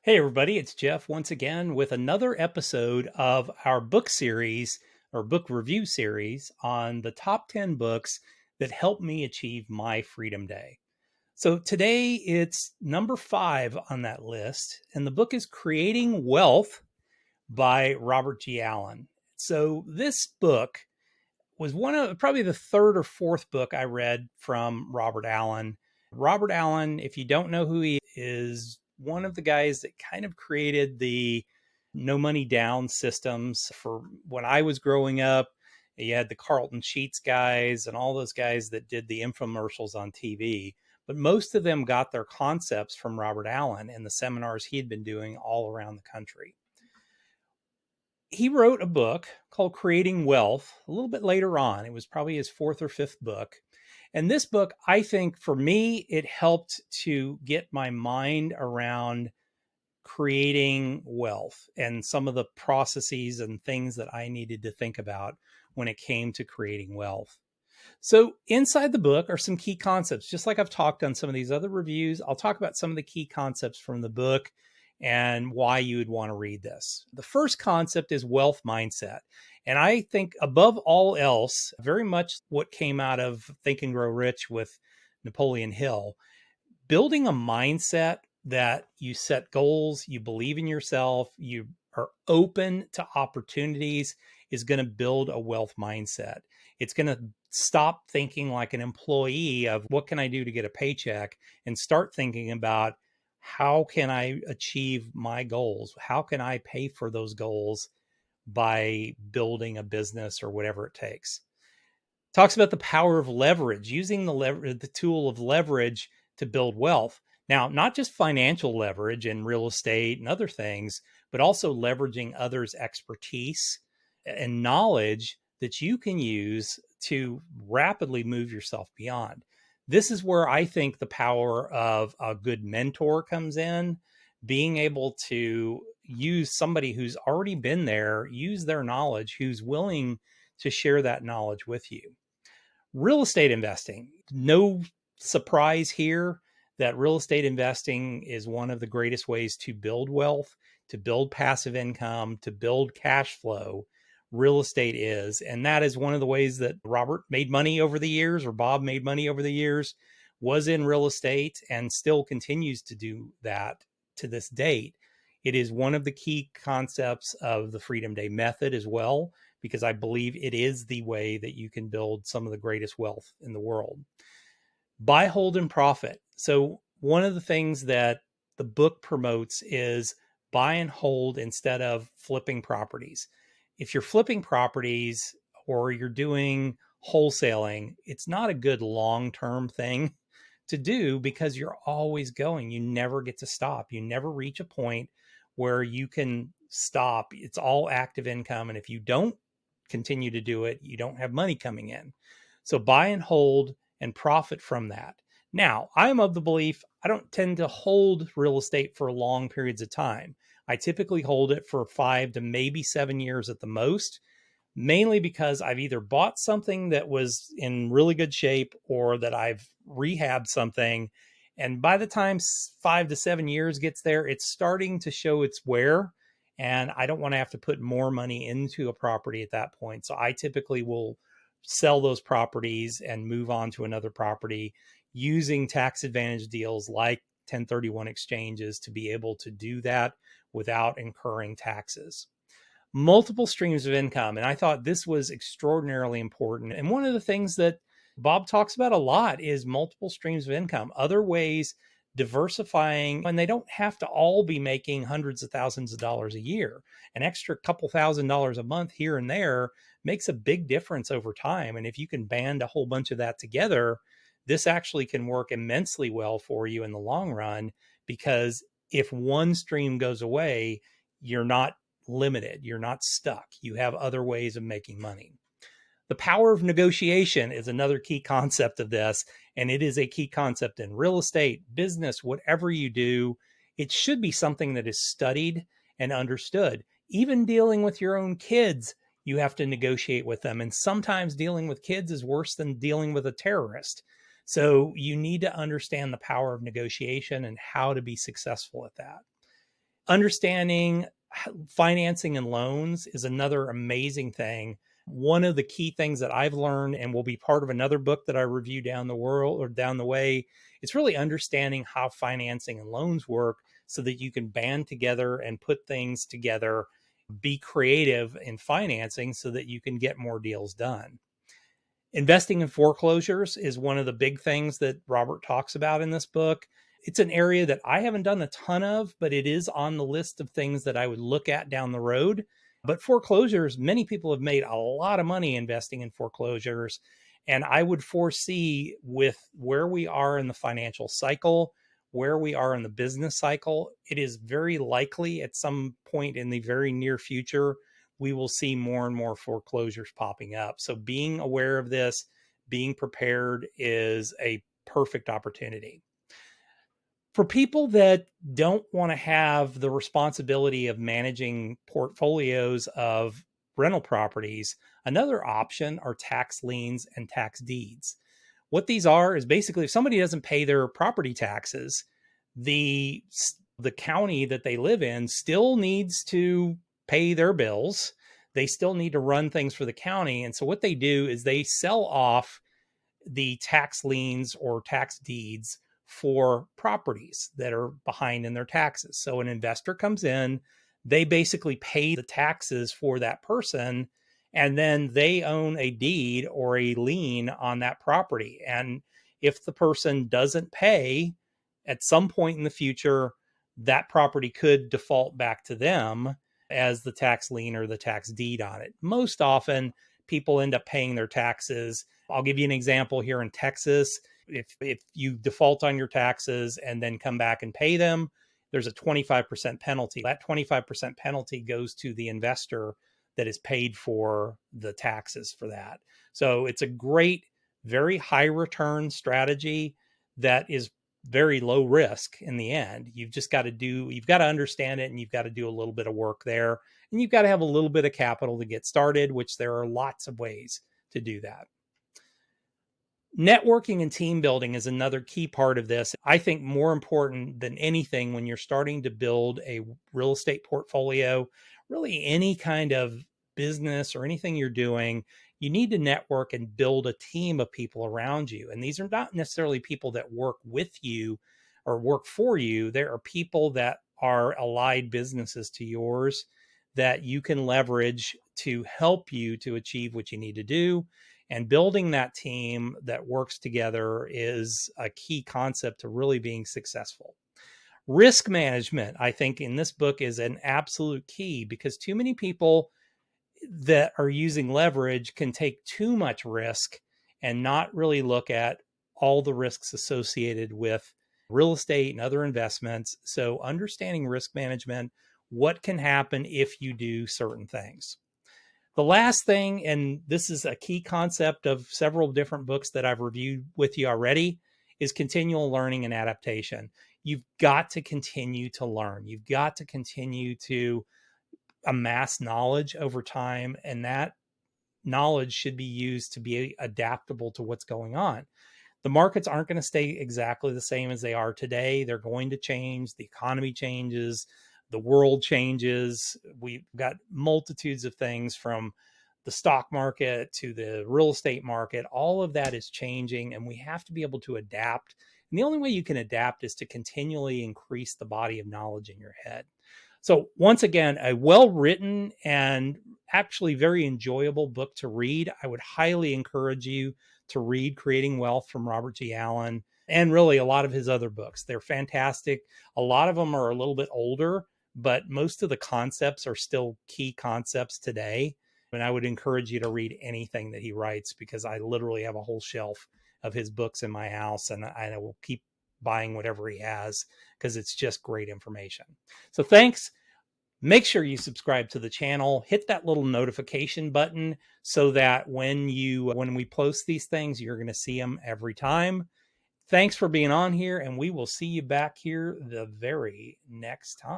Hey, everybody, it's Jeff once again with another episode of our book series or book review series on the top 10 books that helped me achieve my Freedom Day. So today it's number 5 on that list, and the book is Creating Wealth by Robert G. Allen. So this book was one of probably the third or fourth book I read from Robert Allen. Robert Allen, if you don't know who he is, one of the guys that kind of created the no money down systems for when I was growing up. You had the Carlton Sheets guys and all those guys that did the infomercials on TV, but most of them got their concepts from Robert Allen and the seminars he had been doing all around the country. He wrote a book called Creating Wealth a little bit later on. It was probably his fourth or fifth book. And this book, I think for me, it helped to get my mind around creating wealth and some of the processes and things that I needed to think about when it came to creating wealth. So inside the book are some key concepts. Just like I've talked on some of these other reviews, I'll talk about some of the key concepts from the book and why you would want to read this. The first concept is wealth mindset. And I think above all else, very much what came out of Think and Grow Rich with Napoleon Hill, building a mindset that you set goals, you believe in yourself, you are open to opportunities is going to build a wealth mindset. It's going to stop thinking like an employee of what can I do to get a paycheck and start thinking about how can I achieve my goals? How can I pay for those goals by building a business or whatever it takes? Talks about the power of leverage, using the tool of leverage to build wealth. Now, not just financial leverage in real estate and other things, but also leveraging others' expertise and knowledge that you can use to rapidly move yourself beyond. This is where I think the power of a good mentor comes in, being able to use somebody who's already been there, use their knowledge, who's willing to share that knowledge with you. Real estate investing, no surprise here that real estate investing is one of the greatest ways to build wealth, to build passive income, to build cash flow. Real estate is, and that is one of the ways that Robert made money over the years, or Bob made money over the years, was in real estate and still continues to do that to this date. It is one of the key concepts of the Freedom Day method as well, because I believe it is the way that you can build some of the greatest wealth in the world. Buy, hold, and profit. So one of the things that the book promotes is buy and hold instead of flipping properties. If you're flipping properties or you're doing wholesaling, it's not a good long-term thing to do because you're always going. You never get to stop. You never reach a point where you can stop. It's all active income. And if you don't continue to do it, you don't have money coming in. So buy and hold and profit from that. Now, I'm of the belief I don't tend to hold real estate for long periods of time. I typically hold it for 5 to maybe 7 years at the most, mainly because I've either bought something that was in really good shape or that I've rehabbed something. And by the time 5 to 7 years gets there, it's starting to show its wear. And I don't want to have to put more money into a property at that point. So I typically will sell those properties and move on to another property using tax advantage deals like 1031 exchanges to be able to do that without incurring taxes. Multiple streams of income. And I thought this was extraordinarily important. And one of the things that Bob talks about a lot is multiple streams of income, other ways diversifying, and they don't have to all be making hundreds of thousands of dollars a year. An extra couple $1,000s a month here and there makes a big difference over time. And if you can band a whole bunch of that together, this actually can work immensely well for you in the long run, because if one stream goes away, you're not limited. You're not stuck. You have other ways of making money. The power of negotiation is another key concept of this, and it is a key concept in real estate, business, whatever you do. It should be something that is studied and understood. Even dealing with your own kids, you have to negotiate with them. And sometimes dealing with kids is worse than dealing with a terrorist. So you need to understand the power of negotiation and how to be successful at that. Understanding financing and loans is another amazing thing. One of the key things that I've learned and will be part of another book that I review down the world or down the way, it's really understanding how financing and loans work so that you can band together and put things together, be creative in financing so that you can get more deals done. Investing in foreclosures is one of the big things that Robert talks about in this book. It's an area that I haven't done a ton of, but it is on the list of things that I would look at down the road. But foreclosures, many people have made a lot of money investing in foreclosures. And I would foresee with where we are in the financial cycle, where we are in the business cycle, it is very likely at some point in the very near future we will see more and more foreclosures popping up. So being aware of this, being prepared is a perfect opportunity. For people that don't want to have the responsibility of managing portfolios of rental properties, another option are tax liens and tax deeds. What these are is basically if somebody doesn't pay their property taxes, the the county that they live in still needs to pay their bills. They still need to run things for the county. And so what they do is they sell off the tax liens or tax deeds for properties that are behind in their taxes. So an investor comes in, they basically pay the taxes for that person, and then they own a deed or a lien on that property. And if the person doesn't pay at some point in the future, that property could default back to them as the tax lien or the tax deed on it. Most often, people end up paying their taxes. I'll give you an example here in Texas. If you default on your taxes and then come back and pay them, there's a 25% penalty. That 25% penalty goes to the investor that is paid for the taxes for that. So it's a great, very high return strategy that is very low risk in the end. You've got to understand it, and you've got to do a little bit of work there, and you've got to have a little bit of capital to get started, which there are lots of ways to do that. Networking and team building is another key part of this. I think more important than anything when you're starting to build a real estate portfolio, really any kind of business or anything you're doing, you need to network and build a team of people around you. And these are not necessarily people that work with you or work for you. There are people that are allied businesses to yours that you can leverage to help you to achieve what you need to do. And building that team that works together is a key concept to really being successful. Risk management, I think, in this book is an absolute key because too many people that are using leverage can take too much risk and not really look at all the risks associated with real estate and other investments. So, understanding risk management, what can happen if you do certain things. The last thing, and this is a key concept of several different books that I've reviewed with you already, is continual learning and adaptation. You've got to continue to learn. You've got to continue to amass knowledge over time, and that knowledge should be used to be adaptable to what's going on. The markets aren't going to stay exactly the same as they are today. They're going to change. The economy changes. The world changes. We've got multitudes of things from the stock market to the real estate market. All of that is changing, and we have to be able to adapt. And the only way you can adapt is to continually increase the body of knowledge in your head. So once again, a well-written and actually very enjoyable book to read. I would highly encourage you to read Creating Wealth from Robert G. Allen, and really a lot of his other books. They're fantastic. A lot of them are a little bit older, but most of the concepts are still key concepts today. And I would encourage you to read anything that he writes because I literally have a whole shelf of his books in my house, and I will keep buying whatever he has because it's just great information. So thanks. Make sure you subscribe to the channel, hit that little notification button so that when we post these things, you're going to see them every time. Thanks for being on here, and we will see you back here the very next time.